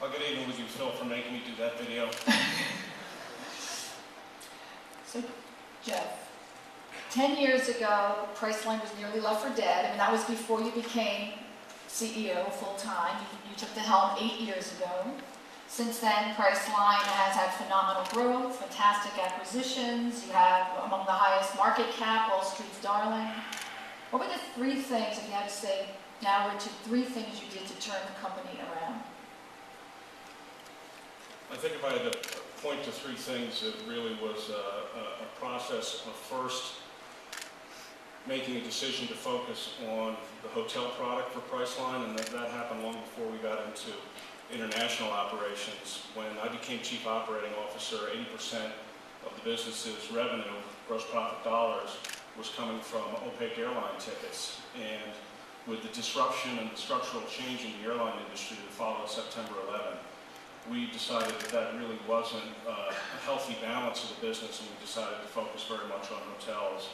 I'll get even with you, Phil, for making me do that video. So, Jeff, 10 years ago, Priceline was nearly left for dead. I mean, that was before you became CEO full-time. You took the helm 8 years ago. Since then, Priceline has had phenomenal growth, fantastic acquisitions. You have among the highest market cap, Wall Street's darling. What were the 3 things, if you had to say, narrow it to 3 things you did to turn the company around? I think if I had to point to 3 things, it really was a process of first making a decision to focus on the hotel product for Priceline, and that happened long before we got into international operations. When I became Chief Operating Officer, 80% of the business's revenue, gross profit dollars, was coming from opaque airline tickets. And with the disruption and the structural change in the airline industry that followed September 11, we decided that that really wasn't a healthy balance of the business, and we decided to focus very much on hotels.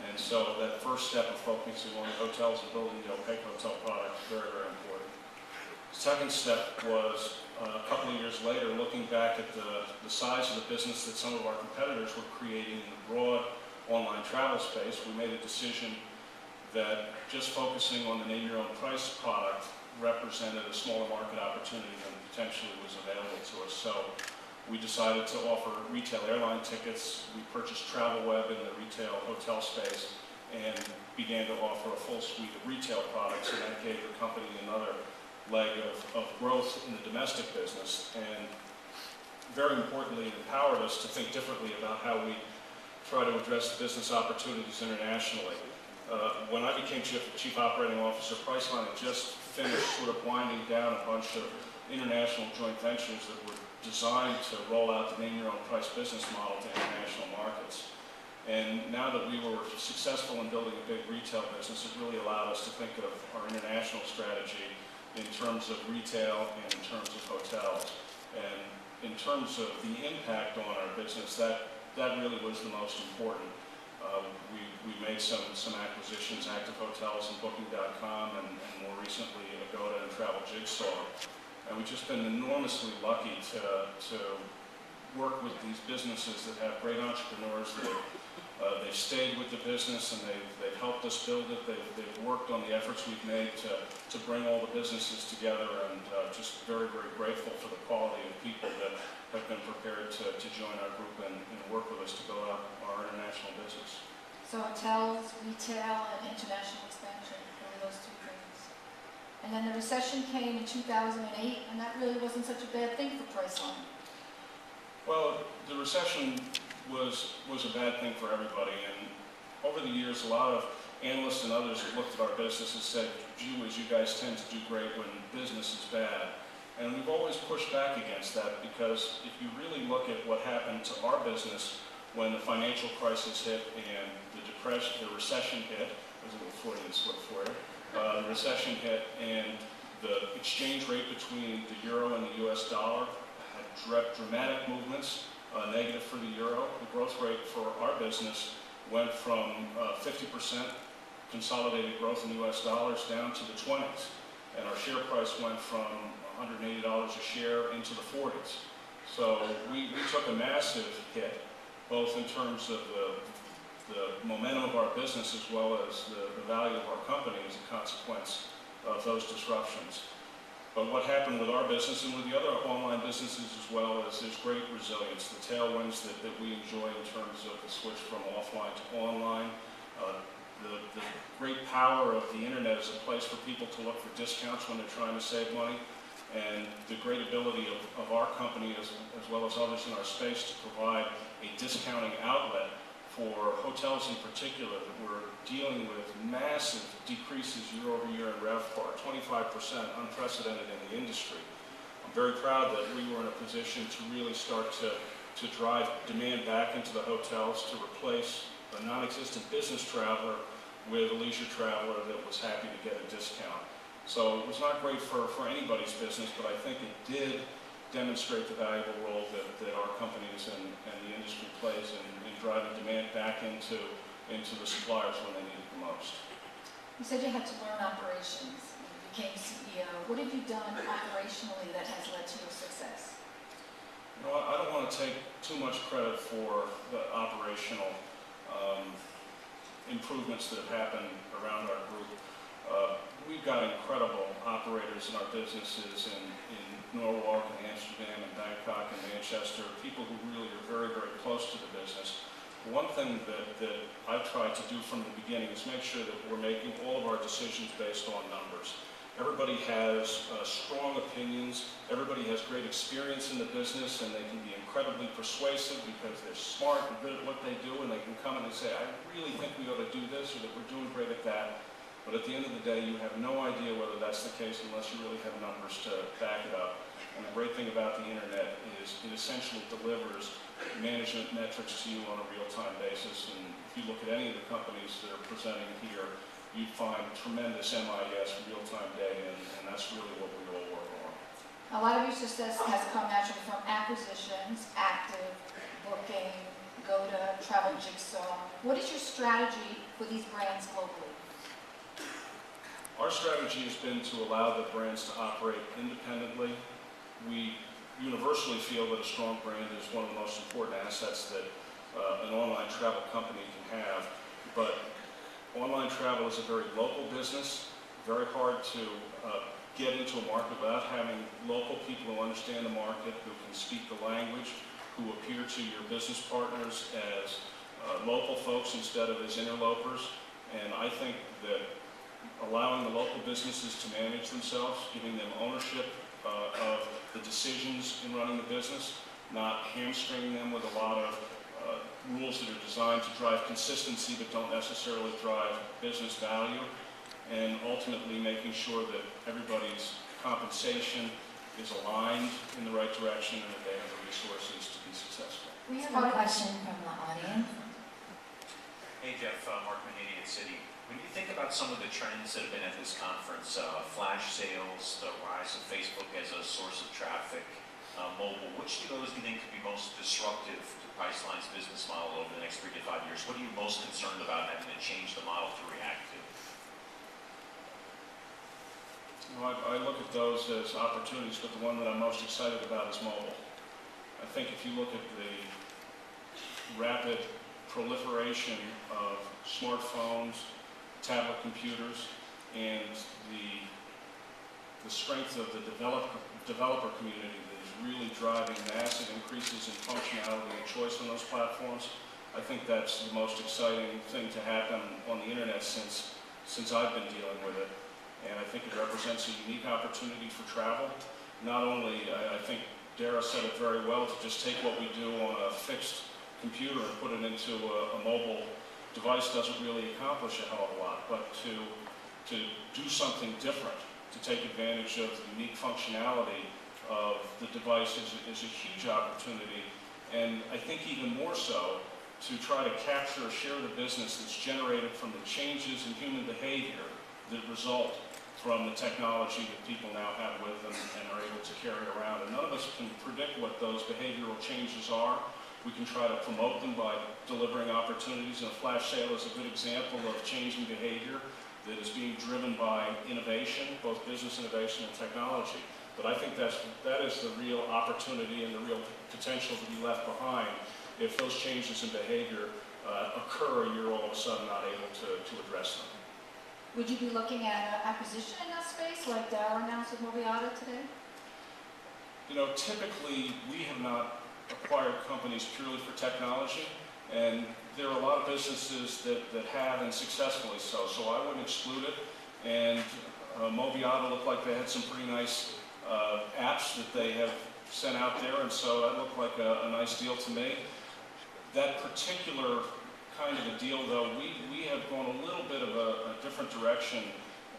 And so that first step of focusing on the hotels and building the opaque hotel product is very, very important. Second step was a couple of years later, looking back at the size of the business that some of our competitors were creating in the broad online travel space. We made a decision that just focusing on the name your own price product represented a smaller market opportunity than potentially was available to us. So we decided to offer retail airline tickets. We purchased TravelWeb in the retail hotel space and began to offer a full suite of retail products, and that gave the company another leg of growth in the domestic business, and very importantly, it empowered us to think differently about how we try to address business opportunities internationally. When I became Chief Operating Officer, Priceline had just finished sort of winding down a bunch of international joint ventures that were designed to roll out the name your own price business model to international markets. And now that we were successful in building a big retail business, it really allowed us to think of our international strategy in terms of retail and in terms of hotels. And in terms of the impact on our business, that really was the most important. We made some acquisitions, Active Hotels and Booking.com, and more recently Agoda and Travel Jigsaw. And we've just been enormously lucky to work with these businesses that have great entrepreneurs. They've stayed with the business and they've helped us build it. They've worked on the efforts we've made to bring all the businesses together, and just very, very grateful for the quality of people that have been prepared to join our group and work with us to build out our international business. So hotels, retail, and international expansion, really those 2 things. And then the recession came in 2008, and that really wasn't such a bad thing for Priceline. Well, the recession was a bad thing for everybody, and over the years, a lot of analysts and others have looked at our business and said, gee whiz, you guys tend to do great when business is bad. And we've always pushed back against that, because if you really look at what happened to our business when the financial crisis hit and the recession hit, there's a little Freudian slip for you, the recession hit and the exchange rate between the euro and the US dollar had dramatic movements, negative for the euro. The growth rate for our business went from 50% consolidated growth in US dollars down to the 20s. And our share price went from $180 a share into the 40s. So we took a massive hit, both in terms of the momentum of our business as well as the value of our company as a consequence of those disruptions. But what happened with our business and with the other online businesses as well is there's great resilience. The tailwinds that we enjoy in terms of the switch from offline to online, the great power of the internet as a place for people to look for discounts when they're trying to save money, and the great ability of our company as well as others in our space to provide a discounting outlet for hotels in particular that were dealing with massive decreases year over year in RevPAR, 25%, unprecedented in the industry. I'm very proud that we were in a position to really start to drive demand back into the hotels, to replace a non-existent business traveler with a leisure traveler that was happy to get a discount. So it was not great for anybody's business, but I think it did demonstrate the valuable role that our companies and the industry plays in driving demand back into the suppliers when they need it the most. You said you had to learn operations in the became CEO. What have you done operationally that has led to your success? You know, I don't want to take too much credit for the operational improvements that have happened around our group. We've got incredible operators in our businesses in Norwalk and Amsterdam and Bangkok and Manchester, people who really are very, very close to the business. One thing that I've tried to do from the beginning is make sure that we're making all of our decisions based on numbers. Everybody has strong opinions, everybody has great experience in the business, and they can be incredibly persuasive because they're smart and good at what they do, and they can come in and say, I really think we ought to do this, or that we're doing great at that. But at the end of the day, you have no idea whether that's the case unless you really have numbers to back it up. And the great thing about the internet is it essentially delivers management metrics to you on a real-time basis. And if you look at any of the companies that are presenting here, you'd find tremendous MIS real-time data, and that's really what we all work on. A lot of your success has come naturally from acquisitions, Active, Booking, Goda, Travel Jigsaw. What is your strategy for these brands globally? Our strategy has been to allow the brands to operate independently. We universally feel that a strong brand is one of the most important assets that an online travel company can have. But online travel is a very local business, very hard to get into a market without having local people who understand the market, who can speak the language, who appear to your business partners as local folks instead of as interlopers. And I think that allowing the local businesses to manage themselves, giving them ownership of the decisions in running the business, not hamstringing them with a lot of rules that are designed to drive consistency but don't necessarily drive business value, and ultimately making sure that everybody's compensation is aligned in the right direction and that they have the resources to be successful. We have a question from the audience. Hey Jeff, Mark Mahaney at Citi. When you think about some of the trends that have been at this conference, flash sales, the rise of Facebook as a source of traffic, mobile, which of those do you think could be most disruptive to Priceline's business model over the next 3 to 5 years? What are you most concerned about having to change the model to react to? You know, I look at those as opportunities, but the one that I'm most excited about is mobile. I think if you look at the rapid proliferation of smartphones, tablet computers, and the strength of the developer community that is really driving massive increases in functionality and choice on those platforms, I think that's the most exciting thing to happen on the internet since I've been dealing with it. And I think it represents a unique opportunity for travel. Not only, I think Dara said it very well, to just take what we do on a fixed computer and put it into a mobile device doesn't really accomplish a hell of a lot, but to do something different, to take advantage of the unique functionality of the device is a huge opportunity, and I think even more so to try to capture a share of the business that's generated from the changes in human behavior that result from the technology that people now have with them and are able to carry around. And none of us can predict what those behavioral changes are. We can try to promote them by delivering opportunities, and a flash sale is a good example of changing behavior that is being driven by innovation, both business innovation and technology. But I think that is the real opportunity and the real potential to be left behind if those changes in behavior occur and you're all of a sudden not able to address them. Would you be looking at an acquisition in that space like Dara announced with Moviata today? You know, typically we have not acquired companies purely for technology, and there are a lot of businesses that have, and successfully so I wouldn't exclude it. And Moviata looked like they had some pretty nice apps that they have sent out there, and so that looked like a nice deal to me. That particular kind of a deal, though, we have gone a little bit of a different direction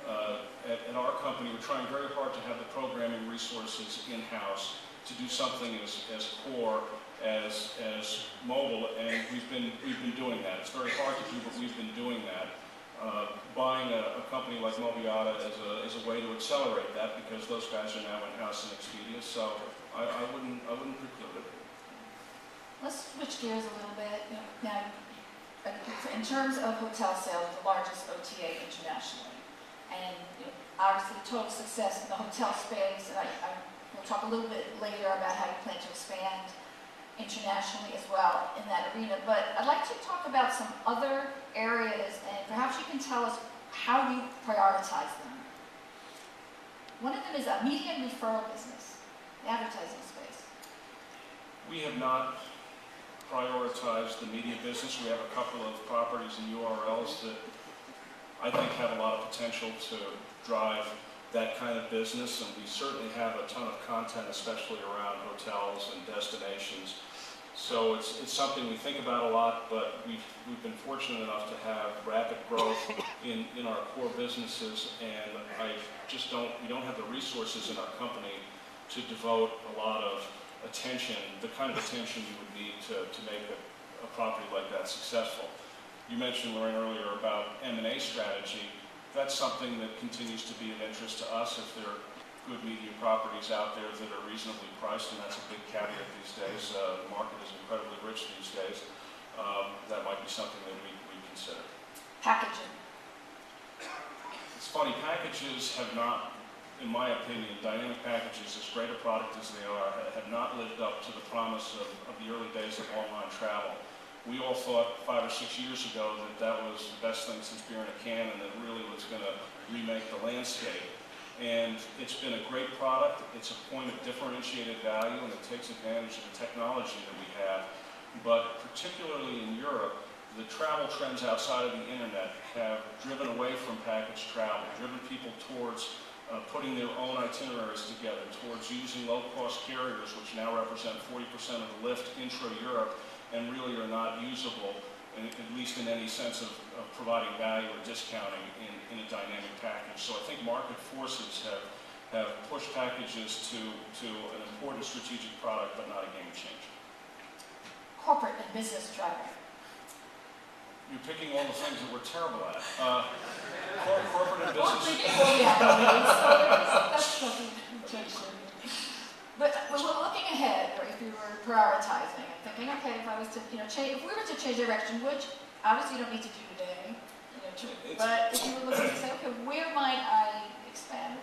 at our company. We're trying very hard to have the programming resources in-house to do something as core as mobile, and we've been doing that. It's very hard to do, but we've been doing that. Buying a company like Moviata as a way to accelerate that, because those guys are now in-house in Expedia, so I wouldn't preclude it. Let's switch gears a little bit. Now, in terms of hotel sales, the largest OTA internationally, and obviously total success in the hotel space, and we'll talk a little bit later about how you plan to expand internationally as well in that arena. But I'd like to talk about some other areas, and perhaps you can tell us how you prioritize them. One of them is a media and referral business, the advertising space. We have not prioritized the media business. We have a couple of properties and URLs that I think have a lot of potential to drive that kind of business, and we certainly have a ton of content, especially around hotels and destinations. So it's something we think about a lot, but we've been fortunate enough to have rapid growth in our core businesses, and we don't have the resources in our company to devote a lot of attention, the kind of attention you would need to make a property like that successful. You mentioned, Lorraine, earlier about M&A strategy. That's something that continues to be of interest to us if there are good media properties out there that are reasonably priced, and that's a big caveat these days. The market is incredibly rich these days. That might be something that we consider. Packaging. It's funny, packages have not, in my opinion, dynamic packages, as great a product as they are, have not lived up to the promise of the early days of online travel. We all thought 5 or 6 years ago that was the best thing since beer in a can, and that really was going to remake the landscape. And it's been a great product. It's a point of differentiated value, and it takes advantage of the technology that we have. But particularly in Europe, the travel trends outside of the internet have driven away from package travel, driven people towards putting their own itineraries together, towards using low-cost carriers, which now represent 40% of the lift intra-Europe, and really are not usable, at least in any sense of providing value or discounting in a dynamic package. So I think market forces have pushed packages to an important strategic product, but not a game changer. Corporate and business travel. You're picking all the things that we're terrible at. Corporate and Well, business. before we have the meeting, so that's nothing to change. But when we're looking ahead, or if you were prioritizing and thinking, okay, if I was to, change, if we were to change direction, which obviously you don't need to do today, but if you were looking to say, okay, where might I expand?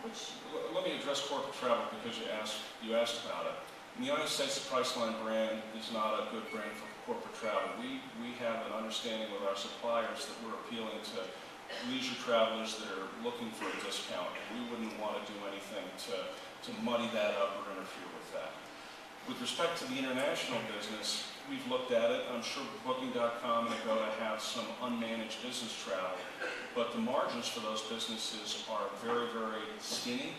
Let me address corporate travel because you asked about it. In the United States, the Priceline brand is not a good brand for corporate travel. We have an understanding with our suppliers that we're appealing to leisure travelers that are looking for a discount. We wouldn't want to do anything to muddy that up or interfere with that. With respect to the international business, we've looked at it. I'm sure Booking.com and Agoda have some unmanaged business travel, but the margins for those businesses are very, very skinny.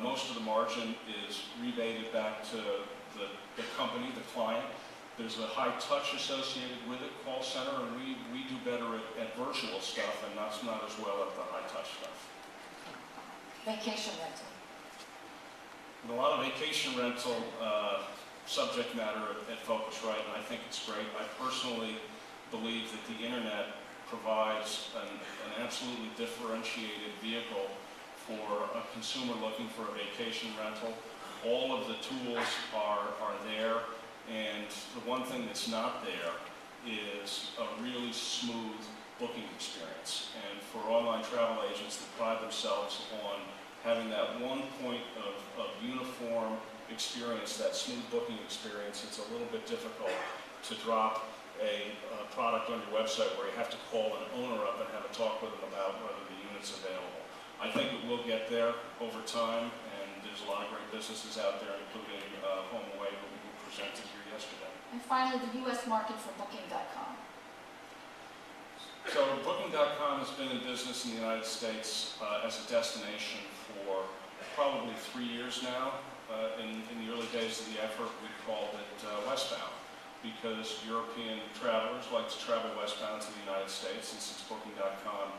Most of the margin is rebated back to the company, the client. There's a high touch associated with it, call center, and we do better at virtual stuff and not as well at the high touch stuff. Vacation rental. A lot of vacation rental subject matter at PhocusWright, and I think it's great. I personally believe that the internet provides an absolutely differentiated vehicle for a consumer looking for a vacation rental. All of the tools are there, and the one thing that's not there is a really smooth booking experience. And for online travel agents that pride themselves on having that one point of uniform experience, that smooth booking experience, it's a little bit difficult to drop a product on your website where you have to call an owner up and have a talk with them about whether the unit's available. I think it will get there over time, and there's a lot of great businesses out there, including whay, who presented here yesterday. And finally, the U.S. market for Booking.com. So Booking.com has been in business in the United States as a destination for probably 3 years now. In the early days of the effort, we called it westbound, because European travelers like to travel westbound to the United States, and since Booking.com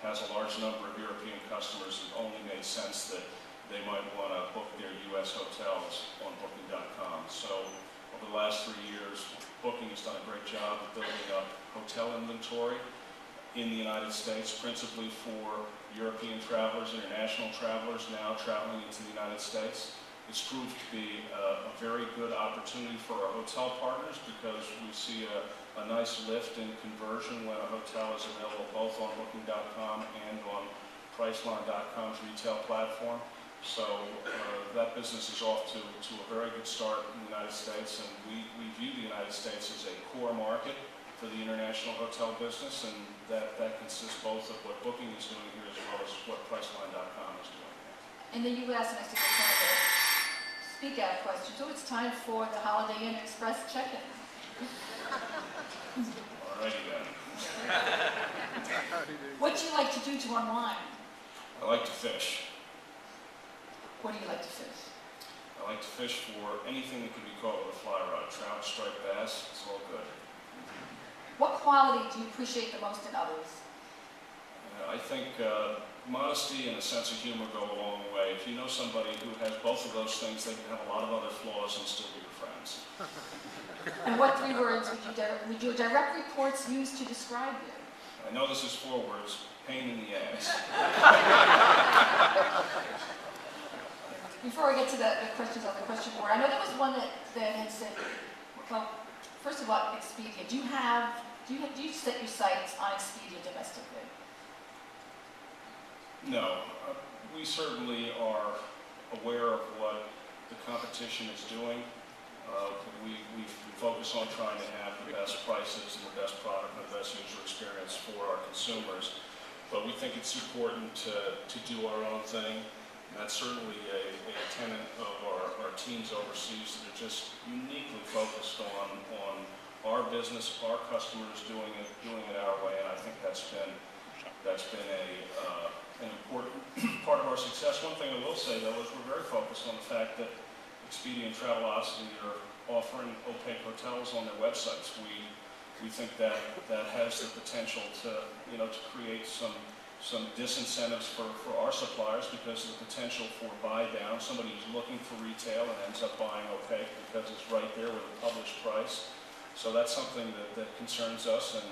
has a large number of European customers, it only made sense that they might want to book their U.S. hotels on Booking.com. So over the last 3 years, Booking has done a great job of building up hotel inventory in the United States, principally for European travelers, international travelers now traveling into the United States. It's proved to be a very good opportunity for our hotel partners because we see a nice lift in conversion when a hotel is available both on Booking.com and on Priceline.com's retail platform. So that business is off to a very good start in the United States, and we view the United States as a core market for the international hotel business, and that consists both of what Booking is doing here as well as what Priceline.com is doing. In the U.S., next to the some of the speak out questions, so it's time for the Holiday Inn Express check-in. All righty then. What do you like to do to unwind? I like to fish. What do you like to fish? I like to fish for anything that can be caught with a fly rod. Trout, striped bass, it's all good. What quality do you appreciate the most in others? I think modesty and a sense of humor go a long way. If you know somebody who has both of those things, they can have a lot of other flaws and still be your friends. And what 3 words would your direct reports use to describe you? I know this is 4 words, pain in the ass. Before I get to the questions on the question board, I know there was one that had said, well, first of all, Expedia. Do you set your sights on Expedia domestically? No, we certainly are aware of what the competition is doing. We focus on trying to have the best prices and the best product and the best user experience for our consumers. But we think it's important to do our own thing. And that's certainly a tenet of our teams overseas that are just uniquely focused on our business, our customers doing it our way. And I think that's been an important part of our success. One thing I will say though is we're very focused on the fact that Expedia and Travelocity are offering opaque hotels on their websites. We think that has the potential to create some disincentives for our suppliers because of the potential for buy down. Somebody who's looking for retail and ends up buying opaque because it's right there with a published price. So that's something that concerns us and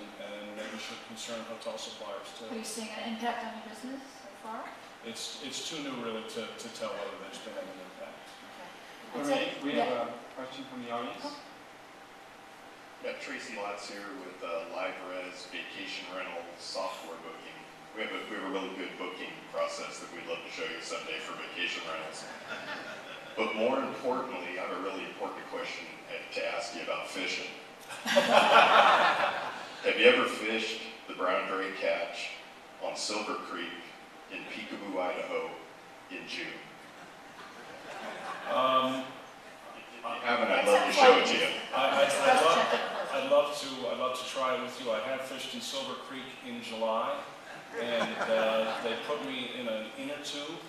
maybe should concern hotel suppliers too. Are you seeing an impact on your business so far? It's too new really to tell whether there's been any impact. Okay. We have a question from the audience. Yeah, Tracy Lotz here with LiveRes vacation rental software booking. We have a really good booking process that we'd love to show you someday for vacation rentals. But more importantly, I have a really important question to ask you about fishing. Have you ever fished the brown gray catch on Silver Creek in Peekaboo, Idaho in June? If you haven't, I'd love to show it to you. I'd love to try it with you. I have fished in Silver Creek in July, and they put me in an inner tube,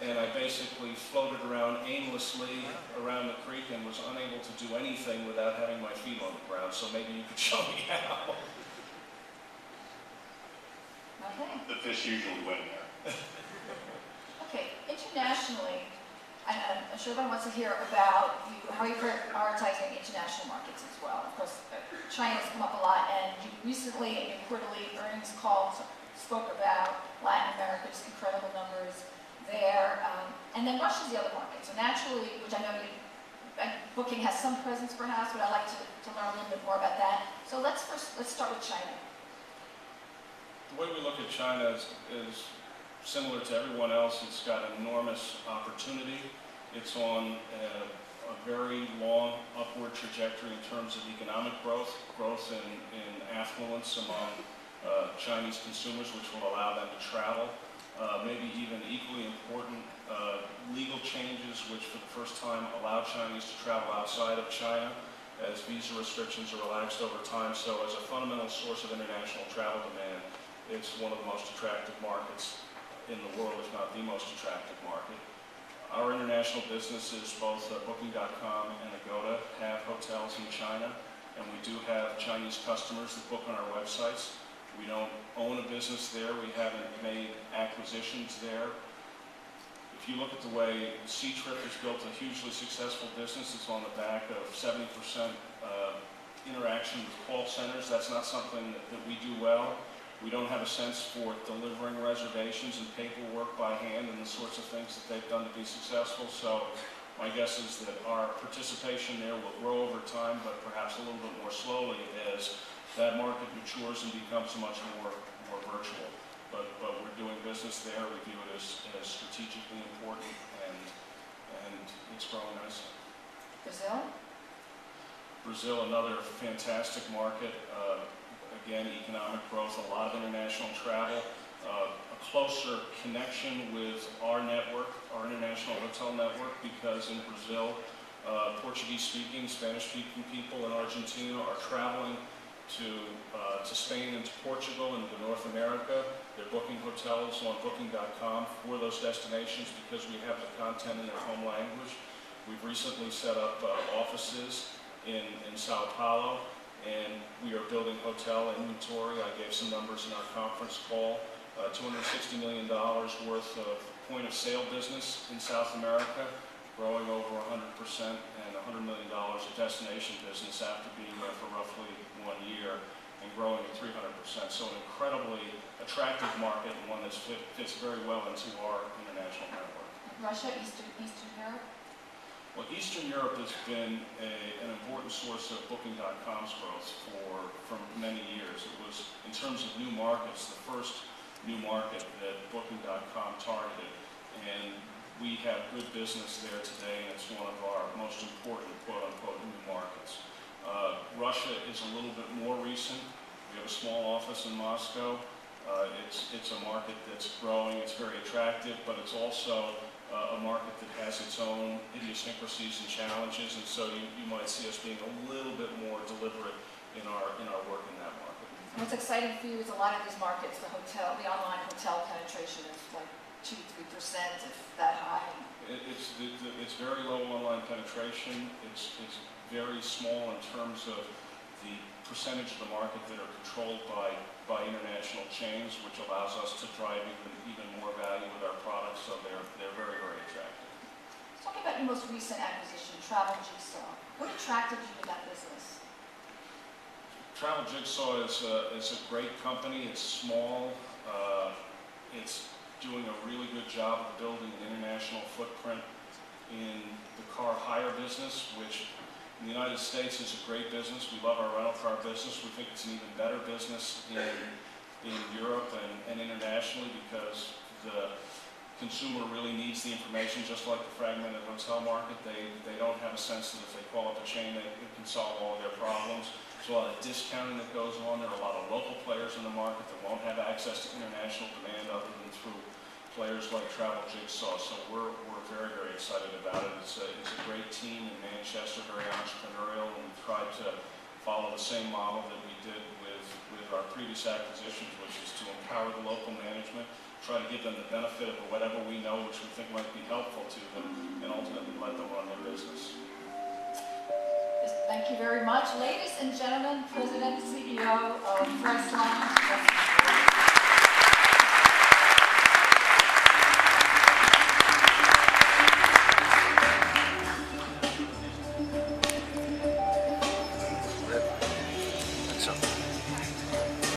and I basically floated around aimlessly around the creek and was unable to do anything without having my feet on the ground. So maybe you could show me how. Okay. The fish usually win there. Okay. Internationally, I'm sure everyone wants to hear about how you're prioritizing international markets as well. Of course, China's come up a lot, and you recently in your quarterly earnings call spoke about Latin America's incredible numbers there, and then Russia's the other market. So naturally, which I know Booking has some presence perhaps, but I'd like to learn a little bit more about that. So let's start with China. The way we look at China is similar to everyone else. It's got enormous opportunity. It's on a very long upward trajectory in terms of economic growth in affluence among Chinese consumers, which will allow them to travel. Maybe even equally important, legal changes which for the first time allow Chinese to travel outside of China as visa restrictions are relaxed over time. So as a fundamental source of international travel demand, it's one of the most attractive markets in the world, if not the most attractive market. Our international businesses, both Booking.com and Agoda, have hotels in China, and we do have Chinese customers that book on our websites. We don't own a business there. We haven't made acquisitions there. If you look at the way C-Trip has built a hugely successful business, it's on the back of 70% interaction with call centers. That's not something that we do well. We don't have a sense for delivering reservations and paperwork by hand and the sorts of things that they've done to be successful. So my guess is that our participation there will grow over time, but perhaps a little bit more slowly as that market matures and becomes much more virtual. but we're doing business there. We view it as strategically important, and it's growing nicely. Brazil? Brazil, another fantastic market. Again, economic growth, a lot of international travel, a closer connection with our network, our international hotel network, because in Brazil, Portuguese-speaking, Spanish-speaking people in Argentina are traveling to Spain and to Portugal and to North America. They're booking hotels on Booking.com for those destinations because we have the content in their home language. We've recently set up offices in Sao Paulo, and we are building hotel inventory. I gave some numbers in our conference call. $260 million worth of point-of-sale business in South America, growing over 100%, and $100 million of destination business after being there for roughly 1 year and growing at 300%. So an incredibly attractive market and one that fits very well into our international network. Russia, Eastern Europe? Well, Eastern Europe has been an important source of Booking.com's growth for many years. It was, in terms of new markets, the first new market that Booking.com targeted, and we have good business there today, and it's one of our most important quote-unquote new markets. Russia is a little bit more recent. We have a small office in Moscow. It's a market that's growing, it's very attractive, but it's also a market that has its own idiosyncrasies and challenges, and so you might see us being a little bit more deliberate in our work in that market. What's exciting for you is a lot of these markets, the online hotel penetration is like 2-3%, if that high. It's very low online penetration. It's very small in terms of the percentage of the market that are controlled by international chains, which allows us to drive even more value with our products, so they're very, very attractive. Let's talk about your most recent acquisition, Travel Jigsaw. What attracted you to that business? Travel Jigsaw is a great company. It's small. It's doing a really good job of building an international footprint in the car hire business, which in the United States is a great business. We love our rental car business. We think it's an even better business in Europe and internationally, because the consumer really needs the information, just like the fragmented hotel market. They don't have a sense that if they call up a chain, it can solve all of their problems. There's a lot of discounting that goes on. There are a lot of local players in the market that won't have access to international demand other than through players like Travel Jigsaw. So we're very, very excited about it. It's a great team in Manchester, very entrepreneurial, and we've tried to follow the same model that we did with our previous acquisitions, which is to empower the local management, try to give them the benefit of whatever we know which we think might be helpful to them, and ultimately let them run their business. Thank you very much. Ladies and gentlemen, President and CEO of Priceline, Jeffery.